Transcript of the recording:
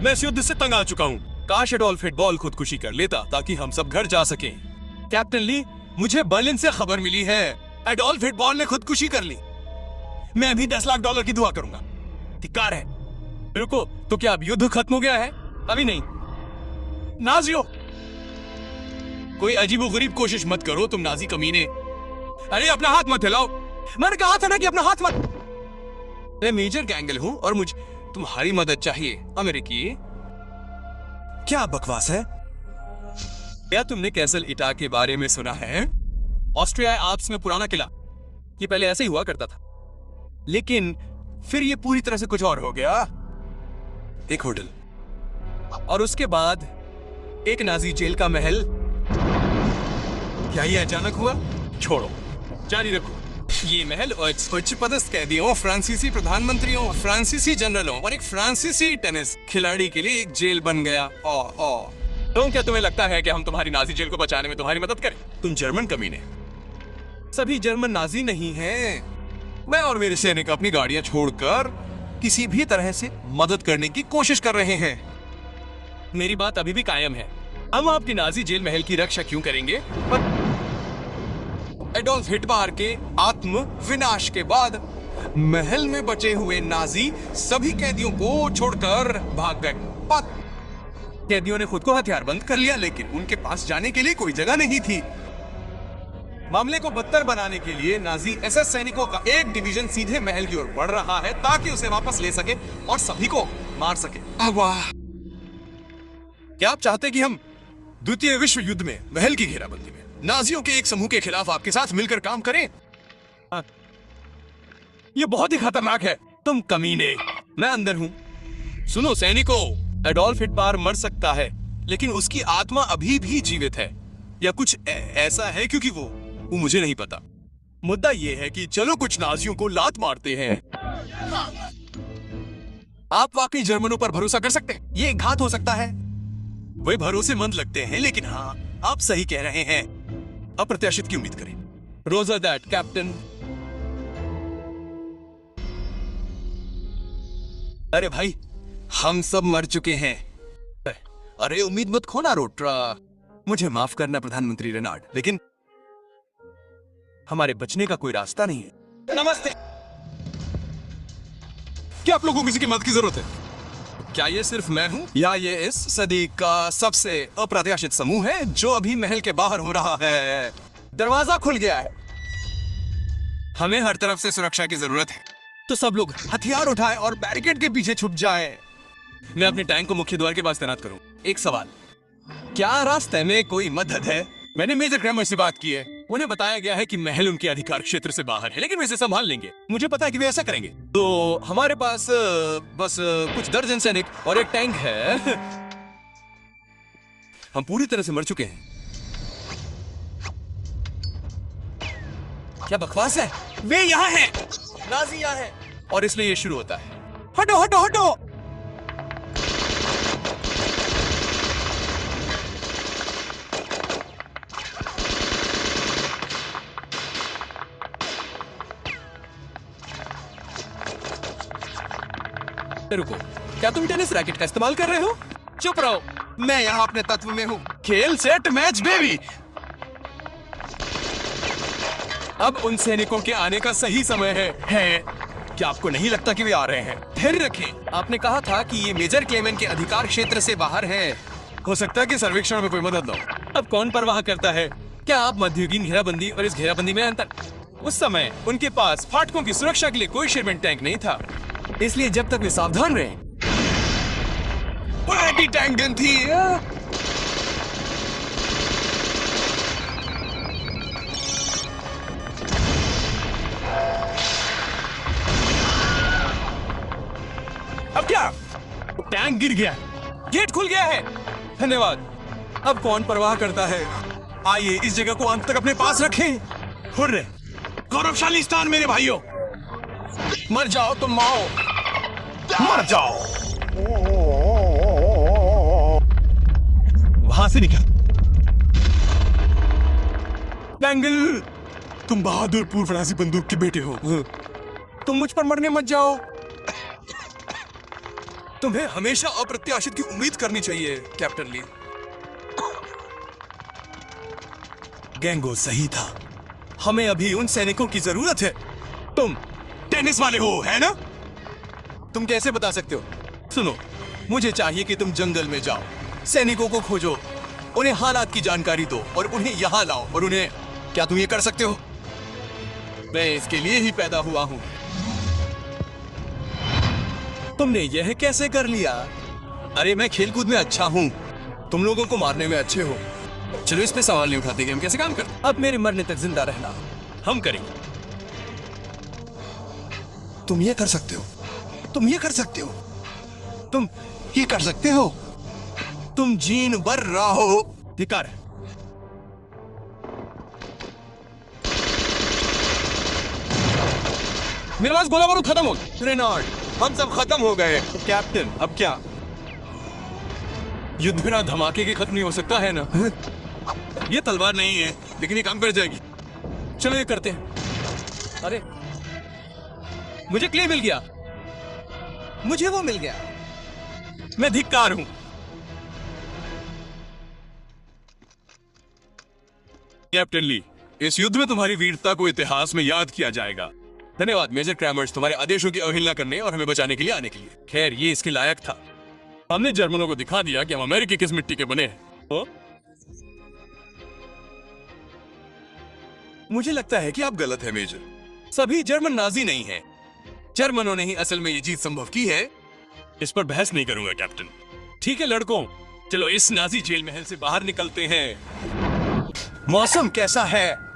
मैं इस युद्ध से तंग आ चुका हूँ। काश एडोल्फ हिटबॉल खुदकुशी कर लेता ताकि हम सब घर जा सकें। कैप्टन ली, मुझे बर्लिन से खबर मिली है एडोल्फ हिटबॉल ने खुदकुशी कर ली। मैं भी $10 लाख की दुआ करूंगा। धिक्कार है। रुको, तो क्या अब युद्ध खत्म हो गया है? अभी नहीं। नाजियों, कोई अजीबोगरीब कोशिश मत करो तुम नाजी कमीने। अरे अपना हाथ मत हिलाओ। मैंने कहा था ना कि अपना हाथ मत। मैं मेजर गैंगल हूं और मुझे तुम्हारी मदद चाहिए अमेरिकी। क्या बकवास है? क्या तुमने कैसल इटा के बारे में सुना है? ऑस्ट्रिया आल्प्स में पुराना किला। ये पहले ऐसे ही हुआ करता था, लेकिन फिर ये पूरी तरह से कुछ और हो गया। एक होटल, और उसके बाद एक नाजी जेल का महल। क्या ये अचानक हुआ? छोड़ो, जारी रखो। ये महल उच्च पदस्थ कैदियों, फ्रांसीसी प्रधानमंत्रियों, फ्रांसीसी जनरलों और एक फ्रांसीसी टेनिस खिलाड़ी के लिए एक जेल बन गया। तो क्या तुम्हें लगता है कि हम तुम्हारी नाजी जेल को बचाने में तुम्हारी मदद करें? तुम जर्मन कमीने। सभी जर्मन नाजी नहीं हैं। मैं और मेरे सैनिक अपनी गाड़ियां छोड़कर किसी भी तरह से मदद करने की कोशिश कर रहे हैं। मेरी बात अभी भी कायम है। हम आपकी नाजी जेल महल की रक्षा क्यों करेंगे? पर एडोल्फ हिटलर के आत्म विनाश के बाद महल में बचे हुए नाजी सभी कैदियों को छोड़कर भाग गए। कैदियों ने खुद को हथियारबंद कर लिया, लेकिन उनके पास जाने के लिए कोई जगह नहीं थी। मामले को बदतर बनाने के लिए नाजी एसएस सैनिकों का एक डिवीजन सीधे महल की ओर बढ़ रहा है ताकि उसे वापस ले सके और सभी को मार सके। वाह! क्या आप चाहते कि हम द्वितीय विश्व युद्ध में महल की घेराबंदी में नाजियों के एक समूह के खिलाफ आपके साथ मिलकर काम करें? ये बहुत ही खतरनाक है। तुम कमीने। मैं अंदर हूं। सुनो सैनिकों, एडोल्फ हिटलर मर सकता है, लेकिन उसकी आत्मा अभी भी जीवित है, या कुछ ऐसा है, क्योंकि वो मुझे नहीं पता। मुद्दा ये है कि चलो कुछ नाजियों को लात मारते हैं। आप वाकई जर्मनों पर भरोसा कर सकते हैं? ये घात हो सकता है। वे भरोसेमंद लगते हैं, लेकिन हाँ, आप सही कह रहे हैं। अप्रत्याशित की उम्मीद करें। Roger that captain. अरे भाई, हम सब मर चुके हैं। अरे उम्मीद मत खोना रोट्रा। मुझे माफ करना प्रधानमंत्री रेनार्ड, लेकिन हमारे बचने का कोई रास्ता नहीं है। नमस्ते। क्या आप लोगों को किसी की मदद की जरूरत है? क्या ये सिर्फ मैं हूं, या ये इस सदी का सबसे अप्रत्याशित समूह है जो अभी महल के बाहर हो रहा है? दरवाजा खुल गया है। हमें हर तरफ से सुरक्षा की जरूरत है, तो सब लोग हथियार उठाएं और बैरिकेड के पीछे छुप जाएं। मैं अपने टैंक को मुख्य द्वार के पास तैनात करूं। एक सवाल, क्या रास्ते में कोई मदद है? मैंने मेजर क्रैमर से बात की है। उन्हें बताया गया है कि महल उनके अधिकार क्षेत्र से बाहर है, लेकिन वे इसे संभाल लेंगे। मुझे पता है कि वे ऐसा करेंगे। तो हमारे पास बस कुछ दर्जन सैनिक और एक टैंक है। हम पूरी तरह से मर चुके हैं। क्या बकवास है? वे यहाँ हैं, नाज़ी यहाँ हैं, और इसलिए ये शुरू होता है। हटो हटो हटो। रुको, क्या तुम टेनिस रैकेट का इस्तेमाल कर रहे हो? चुप रहो, मैं यहाँ अपने तत्व में हूँ। खेल सेट मैच बेबी। अब उन सैनिकों के आने का सही समय है। क्या आपको नहीं लगता कि वे आ रहे हैं? धैर्य रखें। आपने कहा था कि ये मेजर क्लेमेन के अधिकार क्षेत्र से बाहर है। हो सकता है कि सर्वेक्षण में कोई मदद न हो। अब कौन परवाह करता है? क्या आप मध्ययुगीन घेराबंदी और इस घेराबंदी में अंतर? उस समय उनके पास फाटकों की सुरक्षा के लिए कोई शेरमेंट टैंक नहीं था, इसलिए जब तक वे सावधान रहे, बड़ी टैंक गन थी। अब क्या? टैंक गिर गया, गेट खुल गया है। धन्यवाद। अब कौन परवाह करता है? आइए इस जगह को अंत तक अपने पास रखें। हुर्रे, गौरवशाली स्थान मेरे भाइयों। मर जाओ तुम माओ, मर जाओ। वहां से निकल। बैंगल, तुम बहादुर पूर्व फ्रांसी बंदूक के बेटे हो। तुम मुझ पर मरने मत जाओ। तुम्हें हमेशा अप्रत्याशित की उम्मीद करनी चाहिए कैप्टन ली। गैंगो सही था, हमें अभी उन सैनिकों की जरूरत है। तुम टेनिस वाले हो, है ना? तुम कैसे बता सकते हो? सुनो, मुझे चाहिए कि तुम जंगल में जाओ, सैनिकों को खोजो, उन्हें हालात की जानकारी दो और उन्हें यहां लाओ। और उन्हें, क्या तुम ये कर सकते हो? मैं इसके लिए ही पैदा हुआ हूं। तुमने यह कैसे कर लिया? अरे मैं खेलकूद में अच्छा हूं, तुम लोगों को मारने में अच्छे हो। चलो इस पे सवाल नहीं उठाते कि हम कैसे काम करते। अब मेरे मरने तक जिंदा रहना हम करेंगे। तुम ये कर सकते हो, तुम ये कर सकते हो, तुम ये कर सकते हो। तुम जीन भर रहा हो। धिक्कार है। मेरे पास गोला बारूद खत्म हो गया। रेनाल्ड, हम सब खत्म हो गए। कैप्टन, अब क्या? युद्ध बिना धमाके के खत्म नहीं हो सकता, है ना? ये तलवार नहीं है, लेकिन ये काम कर जाएगी। चलो ये करते हैं। अरे मुझे क्ले मिल गया, मुझे वो मिल गया। मैं धिक्कार हूं। कैप्टन ली, इस युद्ध में तुम्हारी वीरता को इतिहास में याद किया जाएगा। धन्यवाद मेजर क्रैमर्स, तुम्हारे आदेशों की अवहेलना करने और हमें बचाने के लिए आने के लिए। खैर, ये इसके लायक था। हमने जर्मनों को दिखा दिया कि हम अमेरिकी किस मिट्टी के बने हैं। मुझे लगता है कि आप गलत हैं मेजर। सभी जर्मन नाजी नहीं हैं। जर्मनों ने ही असल में ये जीत संभव की है। इस पर बहस नहीं करूंगा कैप्टन। ठीक है लड़कों, चलो इस नाजी जेल महल से बाहर निकलते हैं। मौसम कैसा है?